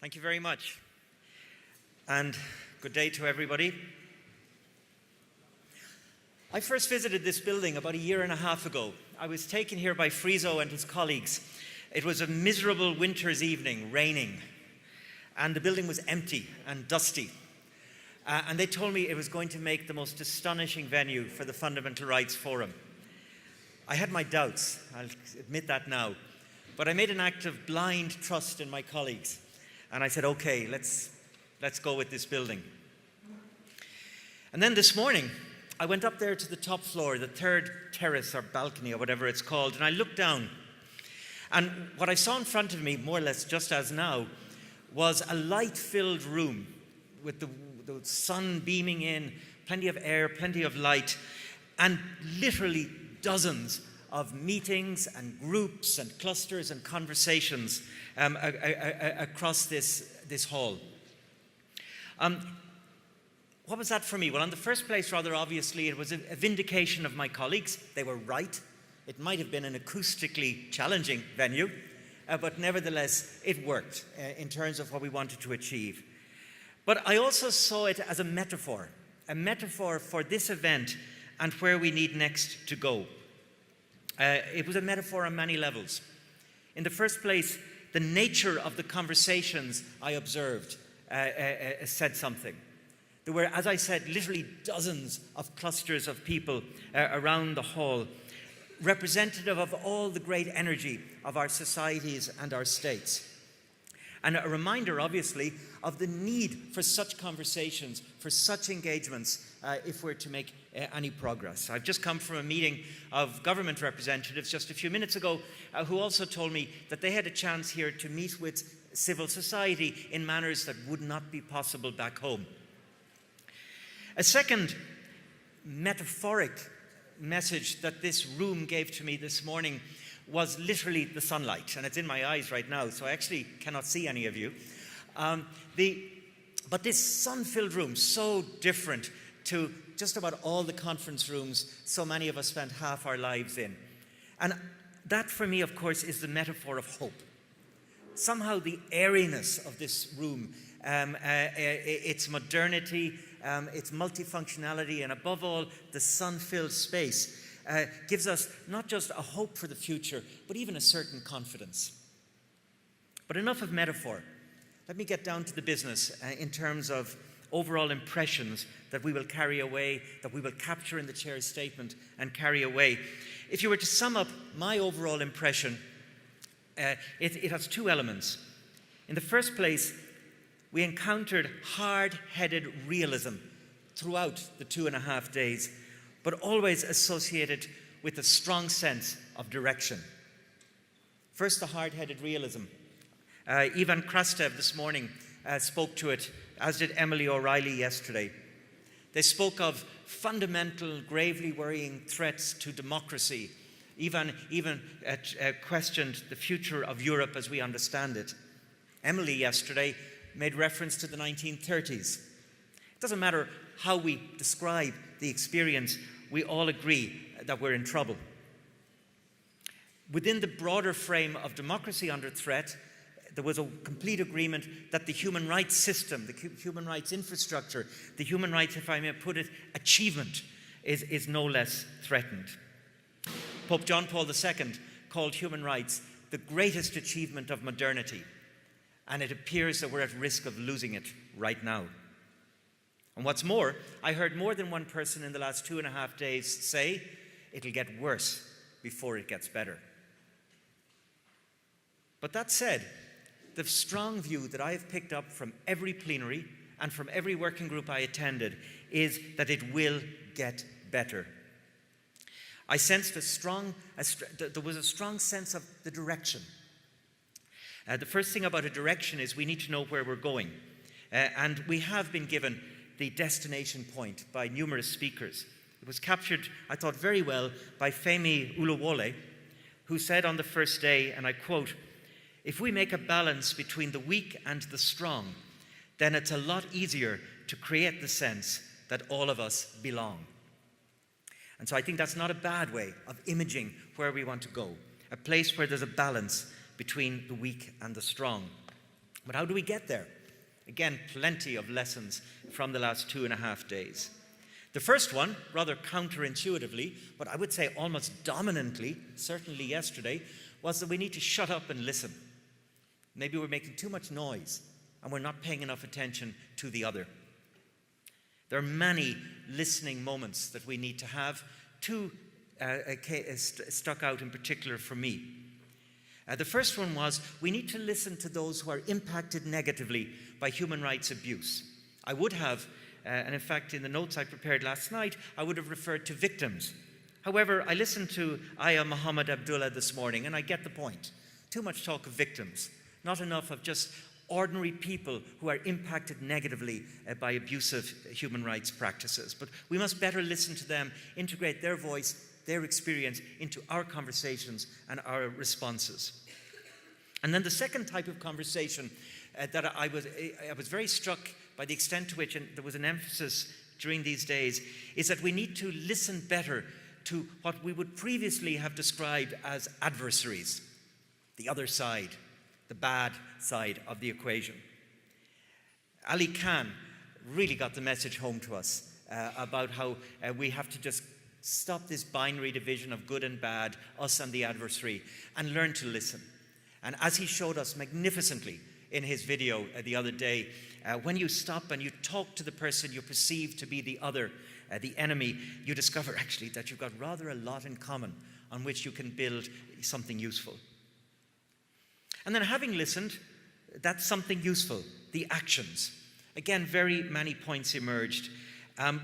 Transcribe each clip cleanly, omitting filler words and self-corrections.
Thank you very much. And good day to everybody. I first visited this building about a year and a half ago. I was taken here by Friso and his colleagues. It was a miserable winter's evening, raining, and the building was empty and dusty. And they told me it was going to make the most astonishing venue for the Fundamental Rights Forum. I had my doubts, I'll admit that now, but I made an act of blind trust in my colleagues. And I said, okay, let's go with this building. And then this morning, I went up there to the top floor, the third terrace or balcony or whatever it's called, and I looked down. And what I saw in front of me, more or less just as now, was a light-filled room with the sun beaming in, plenty of air, plenty of light, and literally dozens of meetings and groups and clusters and conversations across this hall. What was that for me? Well, in the first place, rather obviously, it was a vindication of my colleagues. They were right. It might have been an acoustically challenging venue, but nevertheless, it worked in terms of what we wanted to achieve. But I also saw it as a metaphor for this event and where we need next to go. It was a metaphor on many levels. In the first place, the nature of the conversations I observed said something. There were, as I said, literally dozens of clusters of people around the hall, representative of all the great energy of our societies and our states. And a reminder, obviously, of the need for such conversations, for such engagements, if we're to make any progress. I've just come from a meeting of government representatives just a few minutes ago who also told me that they had a chance here to meet with civil society in manners that would not be possible back home. A second metaphoric message that this room gave to me this morning was literally the sunlight, and it's in my eyes right now, so I actually cannot see any of you. But this sun-filled room, so different to just about all the conference rooms so many of us spend half our lives in. And that, for me, of course, is the metaphor of hope. Somehow the airiness of this room, its modernity, its multifunctionality, and above all, the sun-filled space, gives us not just a hope for the future, but even a certain confidence. But enough of metaphor. Let me get down to the business in terms of overall impressions that we will carry away, that we will capture in the chair's statement and carry away. If you were to sum up my overall impression, it has two elements. In the first place, we encountered hard-headed realism throughout the 2.5 days, but always associated with a strong sense of direction. First, the hard-headed realism. Ivan Krastev this morning spoke to it, as did Emily O'Reilly yesterday. They spoke of fundamental, gravely worrying threats to democracy. Ivan even questioned the future of Europe as we understand it. Emily yesterday made reference to the 1930s. It doesn't matter how we describe the experience, we all agree that we're in trouble. Within the broader frame of democracy under threat, there was a complete agreement that the human rights system, the human rights infrastructure, the human rights, if I may put it, achievement is no less threatened. Pope John Paul II called human rights the greatest achievement of modernity, and it appears that we're at risk of losing it right now. And what's more, I heard more than one person in the last 2.5 days say, it'll get worse before it gets better. But that said, the strong view that I have picked up from every plenary and from every working group I attended is that it will get better. I sensed there was a strong sense of the direction. The first thing about a direction is we need to know where we're going. And we have been given the destination point by numerous speakers. It was captured, I thought, very well by Femi Oluwole, who said on the first day, and I quote, "If we make a balance between the weak and the strong, then it's a lot easier to create the sense that all of us belong." And so I think that's not a bad way of imaging where we want to go, a place where there's a balance between the weak and the strong. But how do we get there? Again, plenty of lessons from the last 2.5 days. The first one, rather counterintuitively, but I would say almost dominantly, certainly yesterday, was that we need to shut up and listen. Maybe we're making too much noise and we're not paying enough attention to the other. There are many listening moments that we need to have. Two stuck out in particular for me. The first one was we need to listen to those who are impacted negatively by human rights abuse. I would have, and in fact in the notes I prepared last night, I would have referred to victims. However, I listened to Aya Muhammad Abdullah this morning and I get the point. Too much talk of victims, not enough of just ordinary people who are impacted negatively by abusive human rights practices. But we must better listen to them, integrate their voice, their experience into our conversations and our responses. And then the second type of conversation that I was very struck by the extent to which, and there was an emphasis during these days, is that we need to listen better to what we would previously have described as adversaries, the other side, the bad side of the equation. Ali Khan really got the message home to us about how we have to just stop this binary division of good and bad, us and the adversary, and learn to listen. And as he showed us magnificently in his video the other day, when you stop and you talk to the person you perceive to be the other, the enemy, you discover actually that you've got rather a lot in common on which you can build something useful. And then having listened, that's something useful, the actions. Again, very many points emerged.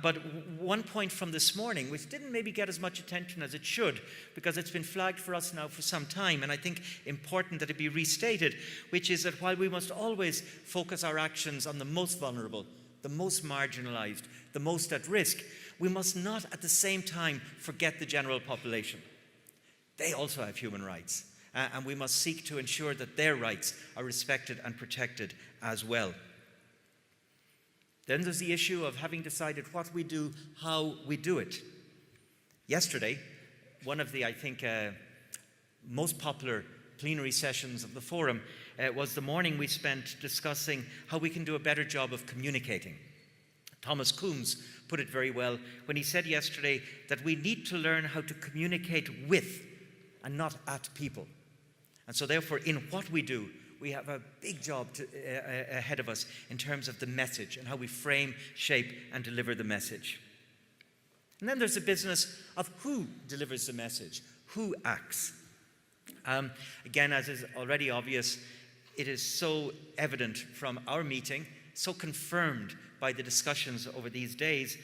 But one point from this morning, which didn't maybe get as much attention as it should, because it's been flagged for us now for some time, and I think important that it be restated, which is that while we must always focus our actions on the most vulnerable, the most marginalized, the most at risk, we must not at the same time forget the general population. They also have human rights, and we must seek to ensure that their rights are respected and protected as well. Then there's the issue of having decided what we do, how we do it. Yesterday, one of the, I think, most popular plenary sessions of the forum was the morning we spent discussing how we can do a better job of communicating. Thomas Coombs put it very well when he said yesterday that we need to learn how to communicate with and not at people. And so therefore, in what we do, we have a big job ahead of us in terms of the message and how we frame, shape, and deliver the message. And then there's the business of who delivers the message, who acts. Again, as is already obvious, it is so evident from our meeting, so confirmed by the discussions over these days,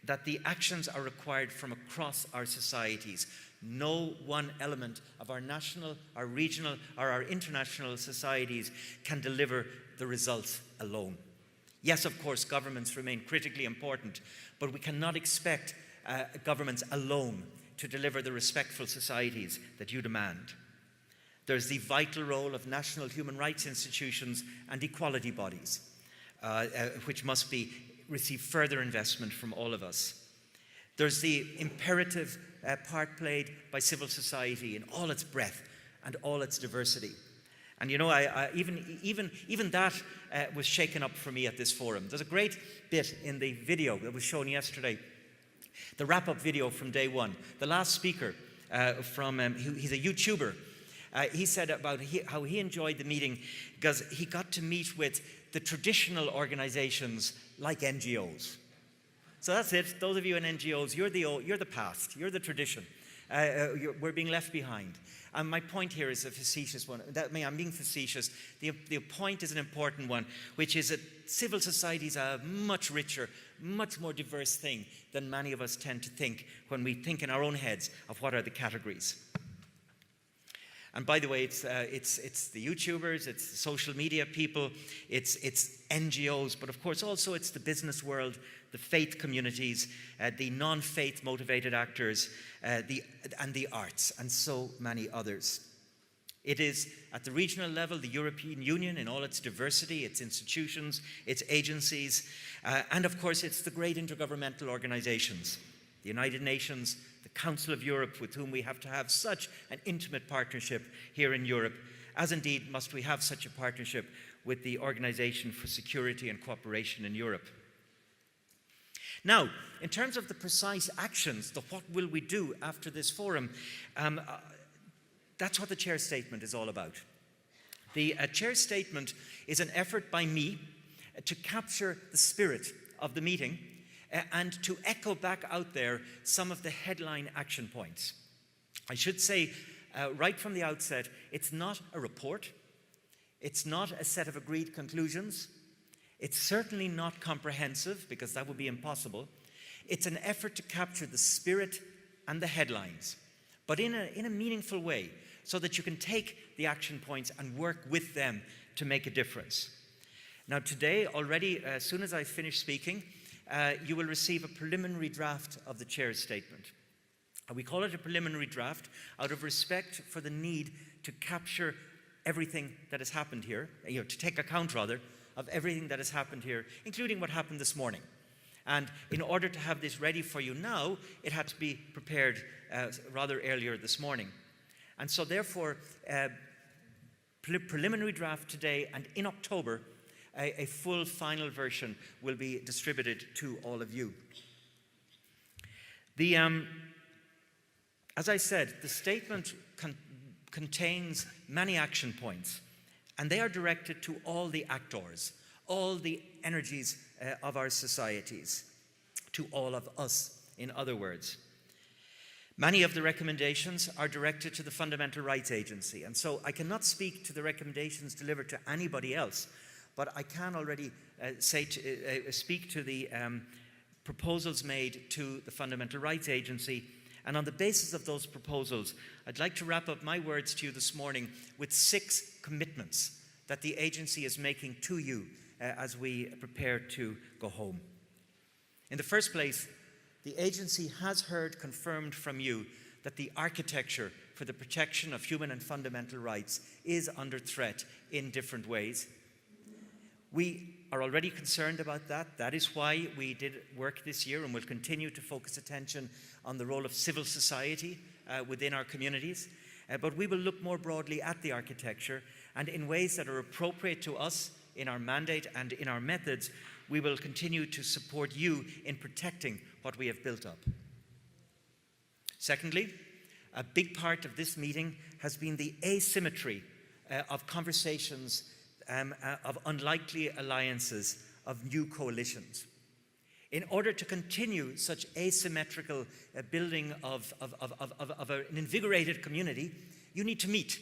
that the actions are required from across our societies. No one element of our national, our regional, or our international societies can deliver the results alone. Yes, of course, governments remain critically important, but we cannot expect governments alone to deliver the respectful societies that you demand. There's the vital role of national human rights institutions and equality bodies, which must receive further investment from all of us. There's the imperative part played by civil society in all its breadth and all its diversity. And you know, even that was shaken up for me at this forum. There's a great bit in the video that was shown yesterday, the wrap-up video from day one. The last speaker, he's a YouTuber, he said about how he enjoyed the meeting because he got to meet with the traditional organizations like NGOs. So that's it. Those of you in NGOs, you're the past. You're the tradition. We're being left behind. And my point here is a facetious one. I'm being facetious. The point is an important one, which is that civil societies are a much richer, much more diverse thing than many of us tend to think when we think in our own heads of what are the categories. And by the way, it's the YouTubers, it's the social media people, it's NGOs, but of course also it's the business world, the faith communities, the non-faith motivated actors, and the arts, and so many others. It is at the regional level, the European Union in all its diversity, its institutions, its agencies, and of course it's the great intergovernmental organizations, the United Nations, the Council of Europe, with whom we have to have such an intimate partnership here in Europe, as indeed must we have such a partnership with the Organization for Security and Cooperation in Europe. Now, in terms of the precise actions, the what will we do after this forum, that's what the Chair's statement is all about. The Chair's statement is an effort by me to capture the spirit of the meeting and to echo back out there some of the headline action points. I should say right from the outset, it's not a report, it's not a set of agreed conclusions, it's certainly not comprehensive, because that would be impossible. It's an effort to capture the spirit and the headlines, but in a meaningful way, so that you can take the action points and work with them to make a difference. Now today, already, as soon as I finish speaking, you will receive a preliminary draft of the Chair's statement. We call it a preliminary draft out of respect for the need to capture everything that has happened here, to take account rather, of everything that has happened here, including what happened this morning. And in order to have this ready for you now, it had to be prepared rather earlier this morning. And so therefore, preliminary draft today, and in October, a full final version will be distributed to all of you. As I said, the statement contains many action points, and they are directed to all the actors, all the energies of our societies, to all of us, in other words. Many of the recommendations are directed to the Fundamental Rights Agency, and so I cannot speak to the recommendations delivered to anybody else, but I can already speak to the proposals made to the Fundamental Rights Agency. And on the basis of those proposals, I'd like to wrap up my words to you this morning with 6 commitments that the agency is making to you as we prepare to go home. In the first place, the agency has heard confirmed from you that the architecture for the protection of human and fundamental rights is under threat in different ways. We are already concerned about that. That is why we did work this year and will continue to focus attention on the role of civil society within our communities. But we will look more broadly at the architecture, and in ways that are appropriate to us in our mandate and in our methods, we will continue to support you in protecting what we have built up. Secondly, a big part of this meeting has been the asymmetry of conversations, of unlikely alliances, of new coalitions. In order to continue such asymmetrical building of an invigorated community, you need to meet.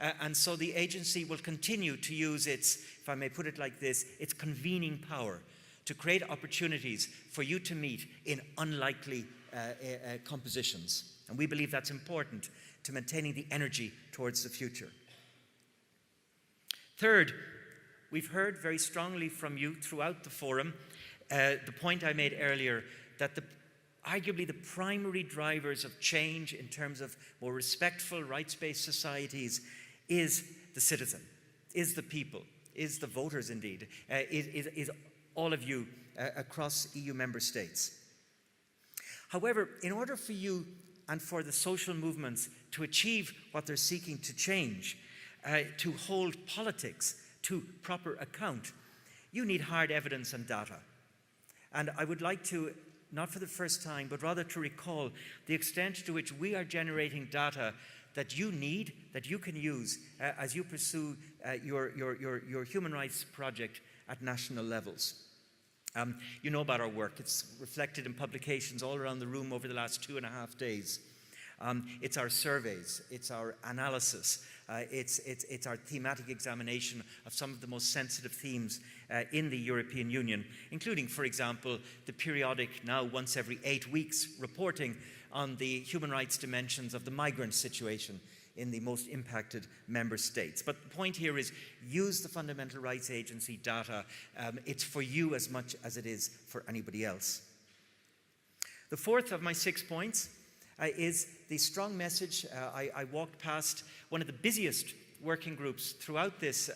And so the agency will continue to use its, if I may put it like this, its convening power to create opportunities for you to meet in unlikely compositions. And we believe that's important to maintaining the energy towards the future. Third, we've heard very strongly from you throughout the forum the point I made earlier that arguably the primary drivers of change in terms of more respectful, rights-based societies is the citizen, is the people, is the voters indeed, is all of you across EU member states. However, in order for you and for the social movements to achieve what they're seeking to change, to hold politics to proper account, you need hard evidence and data. And I would like to, not for the first time, but rather to recall the extent to which we are generating data that you need, that you can use as you pursue your human rights project at national levels. You know about our work. It's reflected in publications all around the room over the last 2.5 days. It's our surveys, it's our analysis, it's our thematic examination of some of the most sensitive themes in the European Union, including, for example, the periodic, now once every 8 weeks, reporting on the human rights dimensions of the migrant situation in the most impacted member states. But the point here is, use the Fundamental Rights Agency data. It's for you as much as it is for anybody else. The fourth of my 6 points is the strong message. I walked past one of the busiest working groups throughout this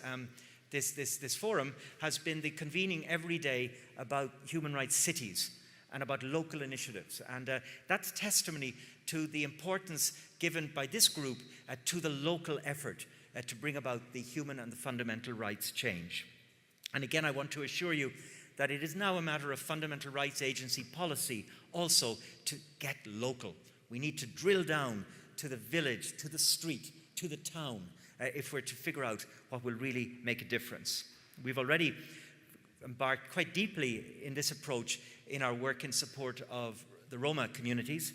forum, has been the convening every day about human rights cities and about local initiatives. And that's testimony to the importance given by this group to the local effort to bring about the human and the fundamental rights change. And again, I want to assure you that it is now a matter of Fundamental Rights Agency policy also to get local. We need to drill down to the village, to the street, to the town, if we're to figure out what will really make a difference. We've already embarked quite deeply in this approach in our work in support of the Roma communities,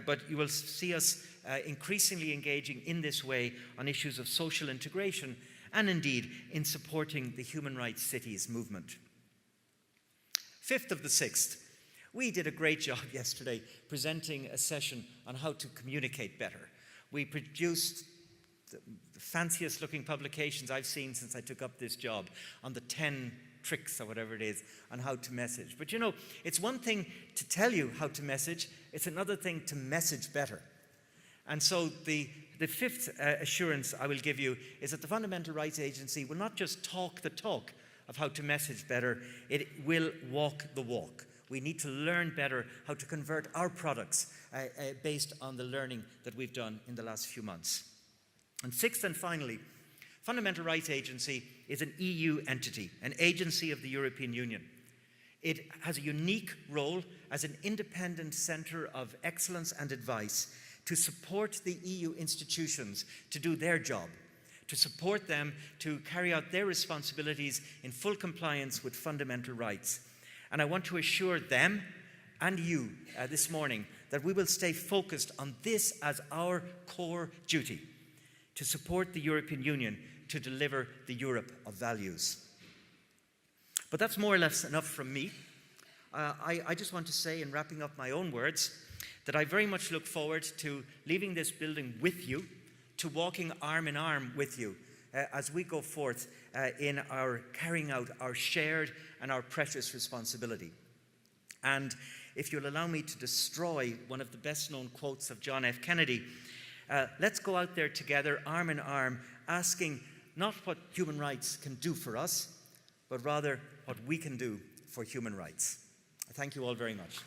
but you will see us increasingly engaging in this way on issues of social integration and indeed in supporting the Human Rights Cities movement. 5th of the 6th, we did a great job yesterday presenting a session on how to communicate better. We produced the fanciest looking publications I've seen since I took up this job on the 10 tricks or whatever it is on how to message. But you know, it's one thing to tell you how to message, it's another thing to message better. And so the 5th assurance I will give you is that the Fundamental Rights Agency will not just talk the talk of how to message better, it will walk the walk. We need to learn better how to convert our products based on the learning that we've done in the last few months. And 6th and finally, Fundamental Rights Agency is an EU entity, an agency of the European Union. It has a unique role as an independent centre of excellence and advice to support the EU institutions to do their job, to support them to carry out their responsibilities in full compliance with fundamental rights. And I want to assure them and you this morning that we will stay focused on this as our core duty, to support the European Union to deliver the Europe of values. But that's more or less enough from me. I just want to say, in wrapping up my own words, that I very much look forward to leaving this building with you, to walking arm in arm with you as we go forth in our carrying out our shared and our precious responsibility. And if you'll allow me to destroy one of the best known quotes of John F. Kennedy, let's go out there together, arm in arm, asking not what human rights can do for us, but rather what we can do for human rights. I thank you all very much.